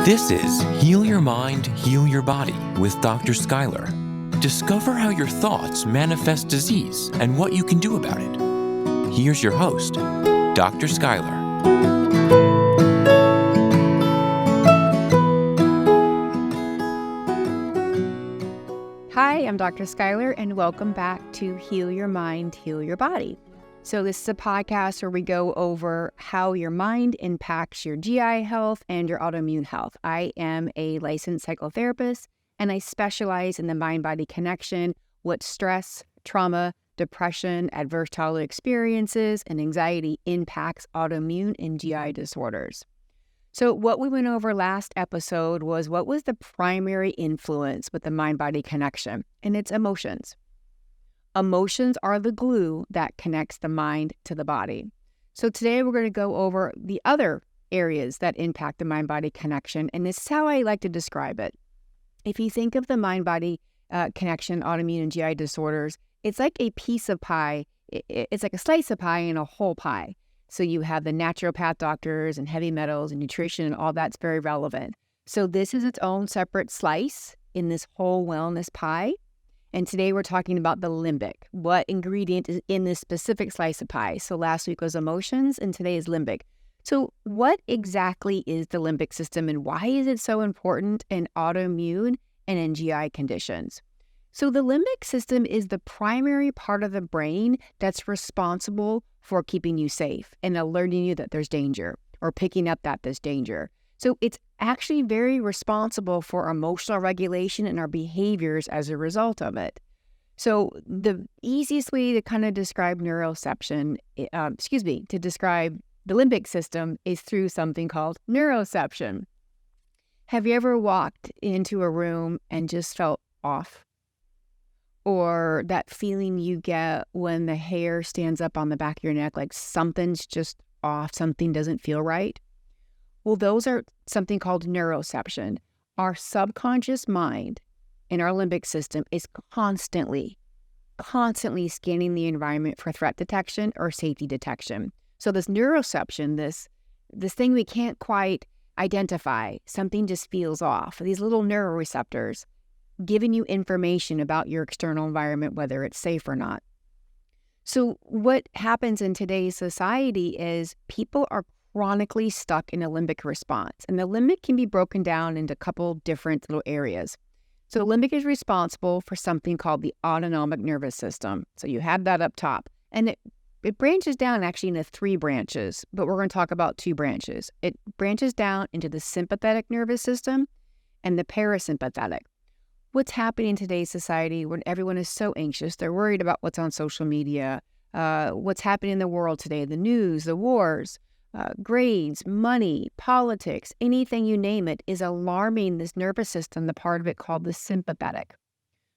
This is Heal Your Mind, Heal Your Body with Dr. Schuyler. Discover how your thoughts manifest disease and what you can do about it. Here's your host, Dr. Schuyler. Hi, I'm Dr. Schuyler, and welcome back to Heal Your Mind, Heal Your Body. So this is a podcast where we go over how your mind impacts your GI health and your autoimmune health. I am a licensed psychotherapist, and I specialize in the mind-body connection, what stress, trauma, depression, adverse childhood experiences, and anxiety impacts autoimmune and GI disorders. So what we went over last episode was what was the primary influence with the mind-body connection, and it's emotions. Emotions are the glue that connects the mind to the body. So today we're going to go over the other areas that impact the mind-body connection, and this is how I like to describe it. If you think of the mind-body connection, autoimmune and GI disorders, it's like a piece of pie. It's like a slice of pie and a whole pie. So you have the naturopath doctors and heavy metals and nutrition and all that's very relevant. So this is its own separate slice in this whole wellness pie. And today we're talking about the limbic. What ingredient is in this specific slice of pie? So last week was emotions and today is limbic. So what exactly is the limbic system and why is it so important in autoimmune and in GI conditions? So the limbic system is the primary part of the brain that's responsible for keeping you safe and alerting you that there's danger or picking up that there's danger. So it's actually very responsible for emotional regulation and our behaviors as a result of it. So the easiest way to kind of describe to describe the limbic system is through something called neuroception. Have you ever walked into a room and just felt off? Or that feeling you get when the hair stands up on the back of your neck, like something's just off, something doesn't feel right? Well, those are something called neuroception. Our subconscious mind in our limbic system is constantly scanning the environment for threat detection or safety detection. So this neuroception, this thing we can't quite identify, something just feels off. These little neuroreceptors giving you information about your external environment, whether it's safe or not. So what happens in today's society is people are chronically stuck in a limbic response. And the limbic can be broken down into a couple different little areas. So the limbic is responsible for something called the autonomic nervous system. So you have that up top. And it branches down actually into 3 branches, but we're going to talk about 2 branches. It branches down into the sympathetic nervous system and the parasympathetic. What's happening in today's society when everyone is so anxious? They're worried about what's on social media, what's happening in the world today, the news, the wars, grades, money, politics, anything you name it is alarming this nervous system, the part of it called the sympathetic.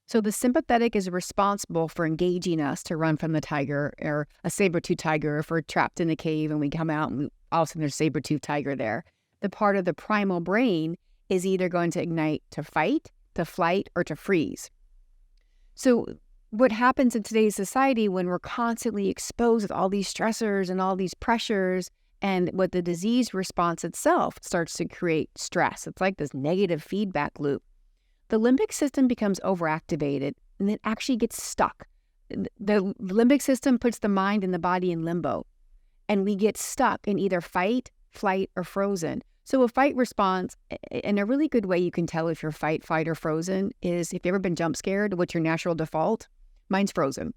So the sympathetic is responsible for engaging us to run from the tiger or a saber-toothed tiger if we're trapped in a cave and we come out and all of a sudden there's a saber-toothed tiger there. The part of the primal brain is either going to ignite to fight, to flight, or to freeze. So what happens in today's society when we're constantly exposed with all these stressors and all these pressures and what the disease response itself starts to create stress. It's like this negative feedback loop. The limbic system becomes overactivated and it actually gets stuck. The limbic system puts the mind and the body in limbo, and we get stuck in either fight, flight, or frozen. So a fight response, and a really good way you can tell if you're fight, flight, or frozen is if you've ever been jump scared, what's your natural default? Mine's frozen.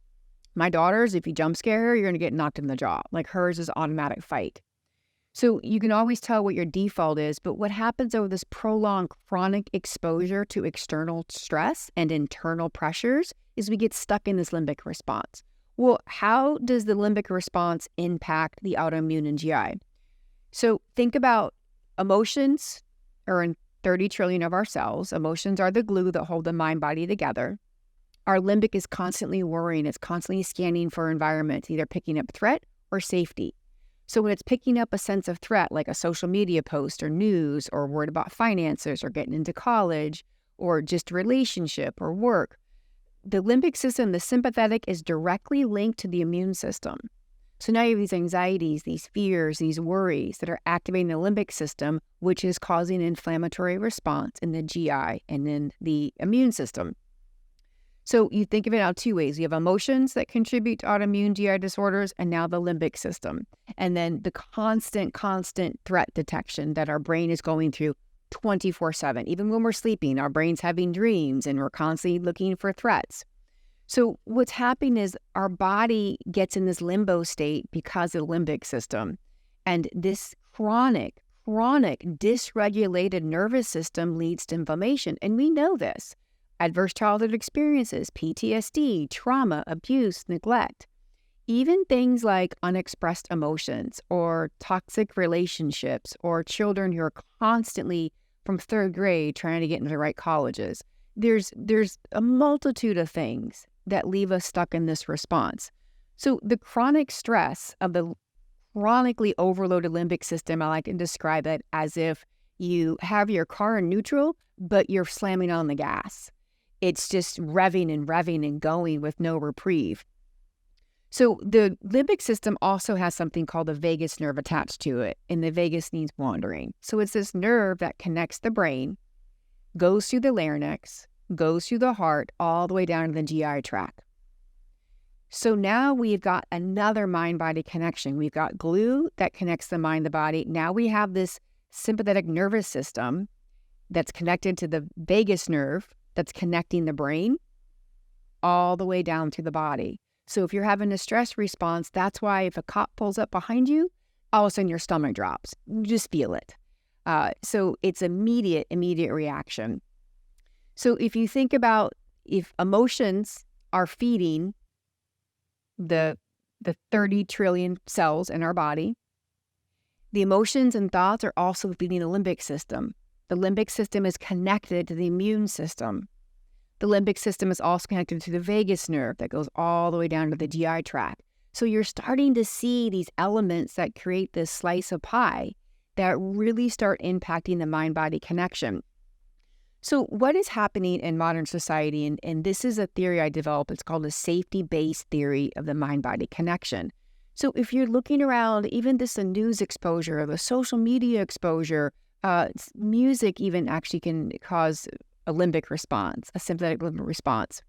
My daughter's, if you jump scare her, you're going to get knocked in the jaw. Like hers is automatic fight. So you can always tell what your default is, but what happens over this prolonged chronic exposure to external stress and internal pressures is we get stuck in this limbic response. Well, how does the limbic response impact the autoimmune and GI? So think about emotions are in 30 trillion of our cells. Emotions are the glue that hold the mind-body together. Our limbic is constantly worrying. It's constantly scanning for environments, either picking up threat or safety. So when it's picking up a sense of threat, like a social media post or news, or worried about finances or getting into college, or just relationship or work, the limbic system, the sympathetic, is directly linked to the immune system. So now you have these anxieties, these fears, these worries that are activating the limbic system, which is causing an inflammatory response in the GI and in the immune system. So you think of it now two ways. You have emotions that contribute to autoimmune GI disorders, and now the limbic system. And then the constant threat detection that our brain is going through 24/7. Even when we're sleeping, our brain's having dreams and we're constantly looking for threats. So what's happening is our body gets in this limbo state because of the limbic system. And this chronic dysregulated nervous system leads to inflammation. And we know this. Adverse childhood experiences, PTSD, trauma, abuse, neglect, even things like unexpressed emotions or toxic relationships or children who are constantly from third grade trying to get into the right colleges. There's a multitude of things that leave us stuck in this response. So the chronic stress of the chronically overloaded limbic system, I like to describe it as if you have your car in neutral, but you're slamming on the gas. It's just revving and going with no reprieve. So the limbic system also has something called the vagus nerve attached to it, and the vagus needs wandering. So it's this nerve that connects the brain, goes through the larynx, goes through the heart, all the way down to the GI tract. So now we've got another mind-body connection. We've got glue that connects the mind, the body. Now we have this sympathetic nervous system that's connected to the vagus nerve that's connecting the brain all the way down to the body. So if you're having a stress response, that's why if a cop pulls up behind you, all of a sudden your stomach drops. You just feel it. So it's immediate reaction. So if you think about if emotions are feeding the 30 trillion cells in our body, the emotions and thoughts are also feeding the limbic system. The limbic system is connected to the immune system. The limbic system is also connected to the vagus nerve that goes all the way down to the GI tract. So you're starting to see these elements that create this slice of pie that really start impacting the mind-body connection. So what is happening in modern society, and this is a theory I developed, it's called a safety-based theory of the mind-body connection. So if you're looking around, even the news exposure, the social media exposure, music even actually can cause a limbic response, a sympathetic limbic response.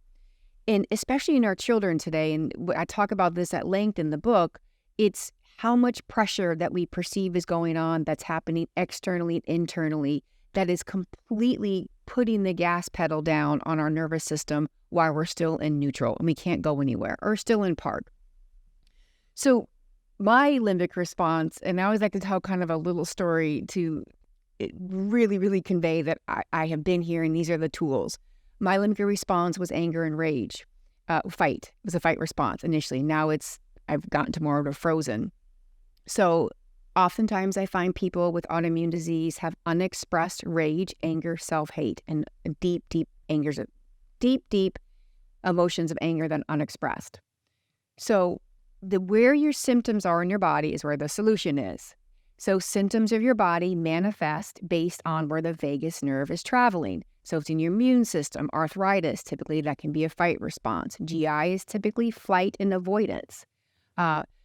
And especially in our children today, and I talk about this at length in the book, it's how much pressure that we perceive is going on that's happening externally and internally that is completely putting the gas pedal down on our nervous system while we're still in neutral and we can't go anywhere or still in park. So my limbic response, and I always like to tell kind of a little story to really convey that I have been here and these are the tools. My limbic response was anger and rage. Fight. It was a fight response initially. Now I've gotten to more of a frozen. So oftentimes I find people with autoimmune disease have unexpressed rage, anger, self-hate, and deep emotions of anger that are unexpressed. So where your symptoms are in your body is where the solution is. So symptoms of your body manifest based on where the vagus nerve is traveling. So if it's in your immune system, arthritis, typically that can be a fight response. GI is typically flight and avoidance.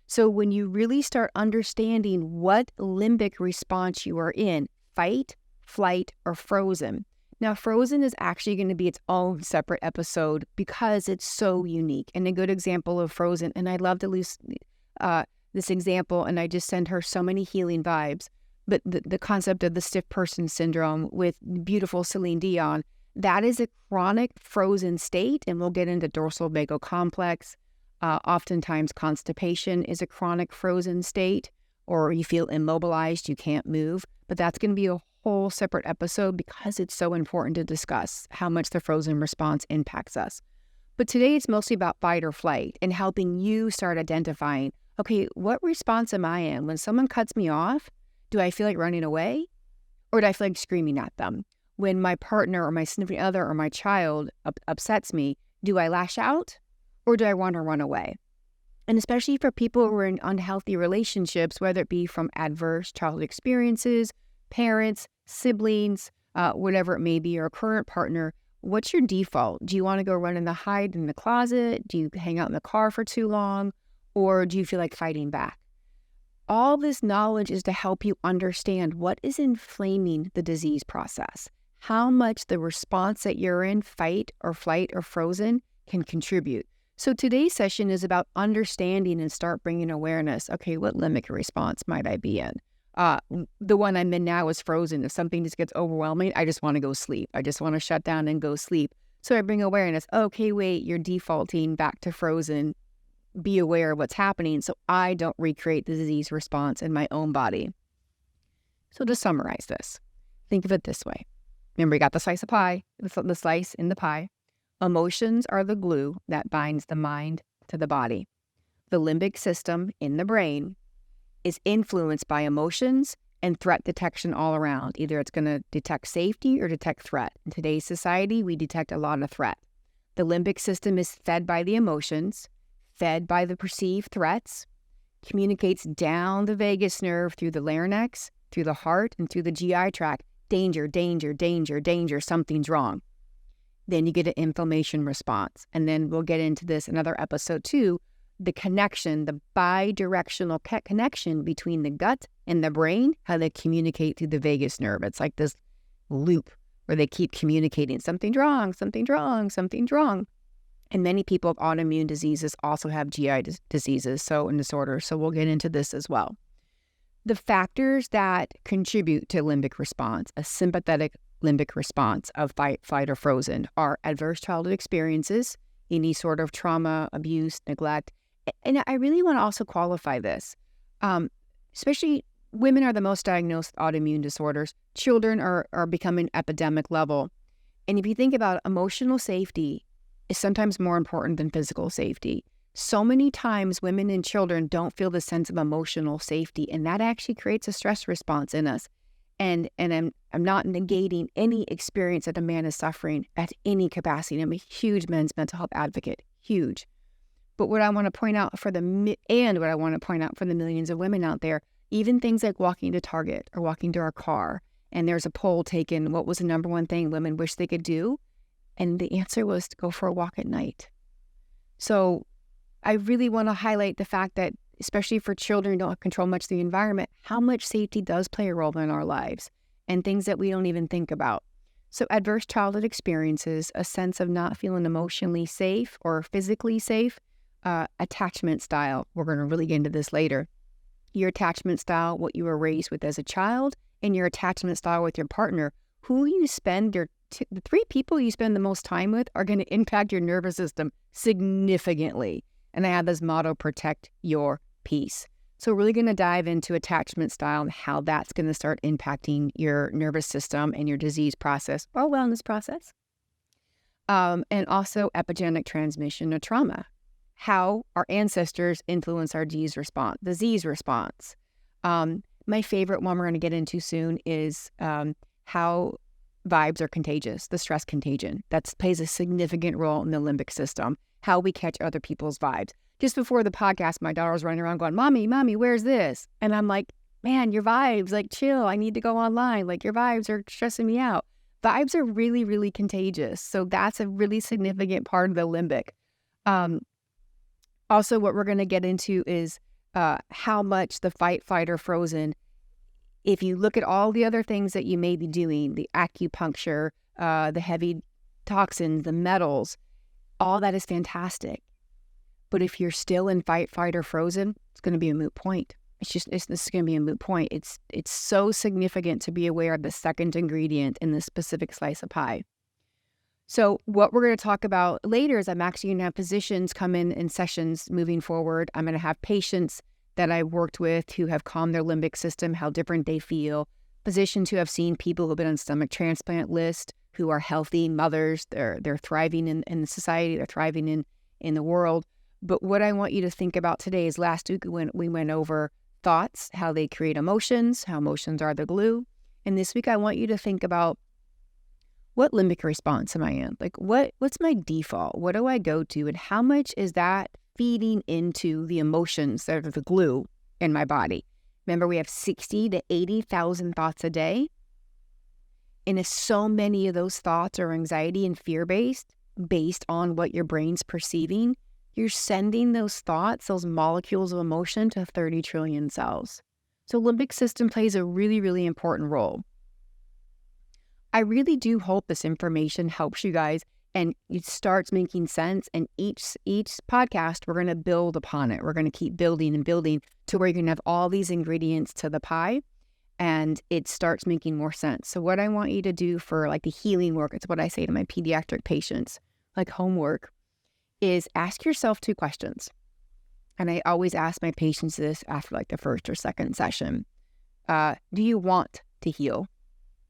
So when you really start understanding what limbic response you are in, fight, flight, or frozen. Now, frozen is actually going to be its own separate episode because it's so unique. And a good example of frozen, and I love to use this example, and I just send her so many healing vibes, but the concept of the stiff person syndrome with beautiful Celine Dion, that is a chronic frozen state, and we'll get into dorsal vagal complex. Oftentimes constipation is a chronic frozen state, or you feel immobilized, you can't move, but that's going to be a whole separate episode because it's so important to discuss how much the frozen response impacts us. But today it's mostly about fight or flight and helping you start identifying, okay, what response am I in? When someone cuts me off, do I feel like running away or do I feel like screaming at them? When my partner or my significant other or my child upsets me, do I lash out or do I want to run away? And especially for people who are in unhealthy relationships, whether it be from adverse childhood experiences, parents, siblings, whatever it may be, or a current partner, what's your default? Do you want to go run in the hide in the closet? Do you hang out in the car for too long? Or do you feel like fighting back? All this knowledge is to help you understand what is inflaming the disease process, how much the response that you're in, fight or flight or frozen, can contribute. So today's session is about understanding and start bringing awareness. Okay, what limbic response might I be in? The one I'm in now is frozen. If something just gets overwhelming, I just want to go sleep. I just want to shut down and go sleep. So I bring awareness. Okay, wait, you're defaulting back to frozen. Be aware of what's happening so I don't recreate the disease response in my own body. So to summarize this, think of it this way. Remember, you got the slice of pie, the slice in the pie. Emotions are the glue that binds the mind to the body. The limbic system in the brain is influenced by emotions and threat detection all around. Either it's going to detect safety or detect threat. In today's society, we detect a lot of threat. The limbic system is fed by the emotions, fed by the perceived threats, communicates down the vagus nerve through the larynx, through the heart, and through the GI tract. Danger, danger, danger, danger, something's wrong. Then you get an inflammation response. And then we'll get into this in another episode too, the connection, the bi-directional connection between the gut and the brain, how they communicate through the vagus nerve. It's like this loop where they keep communicating, something's wrong, something's wrong, something's wrong. And many people with autoimmune diseases also have GI diseases and disorders. So we'll get into this as well. The factors that contribute to limbic response, a sympathetic limbic response of fight, flight, or frozen, are adverse childhood experiences, any sort of trauma, abuse, neglect. And I really want to also qualify this. Especially women are the most diagnosed with autoimmune disorders. Children are becoming epidemic level. And if you think about it, emotional safety is sometimes more important than physical safety. So many times women and children don't feel the sense of emotional safety, and that actually creates a stress response in us. And I'm not negating any experience that a man is suffering at any capacity. I'm a huge men's mental health advocate, huge. But what I want to point out for the millions of women out there, even things like walking to Target or walking to our car, and there's a poll taken, what was the number one thing women wish they could do? And the answer was to go for a walk at night. So I really want to highlight the fact that, especially for children who don't control much of the environment, how much safety does play a role in our lives and things that we don't even think about. So adverse childhood experiences, a sense of not feeling emotionally safe or physically safe, attachment style. We're going to really get into this later. Your attachment style, what you were raised with as a child, and your attachment style with your partner. Who you spend the 3 people you spend the most time with are going to impact your nervous system significantly. And I have this motto, protect your peace. So we're really going to dive into attachment style and how that's going to start impacting your nervous system and your disease process or wellness process. And also epigenetic transmission of trauma, how our ancestors influence our disease response. My favorite one we're going to get into soon is how vibes are contagious, the stress contagion. That plays a significant role in the limbic system, how we catch other people's vibes. Just before the podcast, my daughter was running around going, Mommy, where's this? And I'm like, man, your vibes, like, chill. I need to go online. Like, your vibes are stressing me out. Vibes are really, really contagious. So that's a really significant part of the limbic. Also, what we're going to get into is how much the fight, flight, or frozen, if you look at all the other things that you may be doing, the acupuncture, the heavy toxins, the metals, all that is fantastic. But if you're still in fight, flight, or frozen, it's going to be a moot point. This is going to be a moot point. It's so significant to be aware of the second ingredient in this specific slice of pie. So what we're going to talk about later is I'm actually going to have physicians come in sessions moving forward. I'm going to have patients that I've worked with who have calmed their limbic system, how different they feel, physicians who have seen people who have been on stomach transplant list, who are healthy mothers, they're thriving in the society, they're thriving in the world. But what I want you to think about today is last week we went over thoughts, how they create emotions, how emotions are the glue. And this week I want you to think about, what limbic response am I in? Like, what's my default? What do I go to? And how much is that feeding into the emotions that are the glue in my body? Remember, we have 60 to 80,000 thoughts a day. And if so many of those thoughts are anxiety and fear-based on what your brain's perceiving, You're sending those thoughts, those molecules of emotion to 30 trillion cells. So limbic system plays a really, really important role. I really do hope this information helps you guys and it starts making sense. And each podcast, we're going to build upon it. We're going to keep building and building to where you're going to have all these ingredients to the pie and it starts making more sense. So what I want you to do for like the healing work, it's what I say to my pediatric patients, like homework, is ask yourself 2 questions. And I always ask my patients this after like the first or second session. Do you want to heal?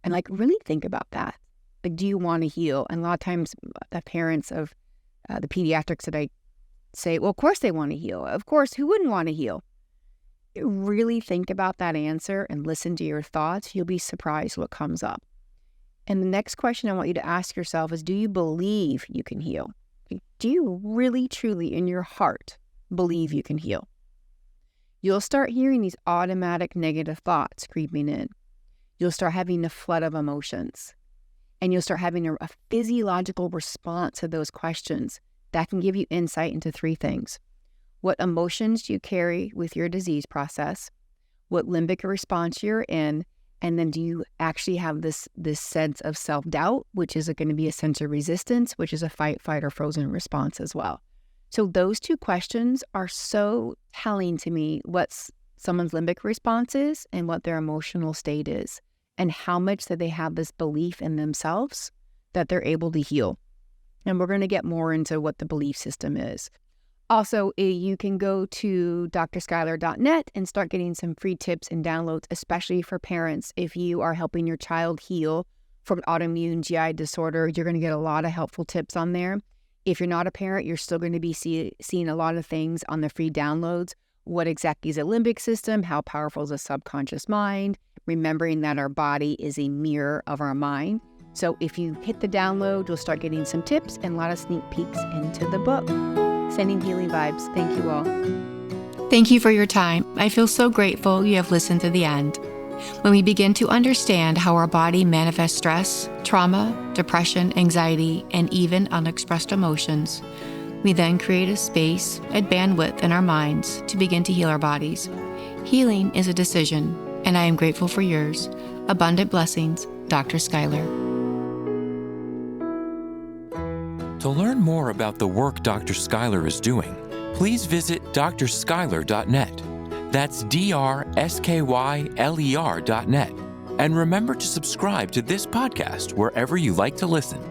And like really think about that. Like, do you want to heal? And a lot of times the parents of the pediatrics that I say, well, of course they want to heal. Of course, who wouldn't want to heal? Really think about that answer and listen to your thoughts. You'll be surprised what comes up. And the next question I want you to ask yourself is, do you believe you can heal? Do you really, truly in your heart believe you can heal? You'll start hearing these automatic negative thoughts creeping in. You'll start having a flood of emotions. And you'll start having a physiological response to those questions that can give you insight into 3 things. What emotions do you carry with your disease process? What limbic response you're in? And then do you actually have this sense of self-doubt, which is going to be a sense of resistance, which is a fight, flight, or frozen response as well. So those 2 questions are so telling to me what someone's limbic response is and what their emotional state is, and how much that they have this belief in themselves that they're able to heal. And we're going to get more into what the belief system is. Also, you can go to drskyler.net and start getting some free tips and downloads, especially for parents. If you are helping your child heal from autoimmune GI disorder, you're going to get a lot of helpful tips on there. If you're not a parent, you're still going to be seeing a lot of things on the free downloads. What exactly is a limbic system? How powerful is a subconscious mind? Remembering that our body is a mirror of our mind. So if you hit the download, you'll start getting some tips and a lot of sneak peeks into the book. Sending healing vibes. Thank you all. Thank you for your time. I feel so grateful you have listened to the end. When we begin to understand how our body manifests stress, trauma, depression, anxiety, and even unexpressed emotions, we then create a space, a bandwidth in our minds to begin to heal our bodies. Healing is a decision, and I am grateful for yours. Abundant blessings, Dr. Schuyler. To learn more about the work Dr. Schuyler is doing, please visit drschuyler.net. That's drschuyler.net. And remember to subscribe to this podcast wherever you like to listen.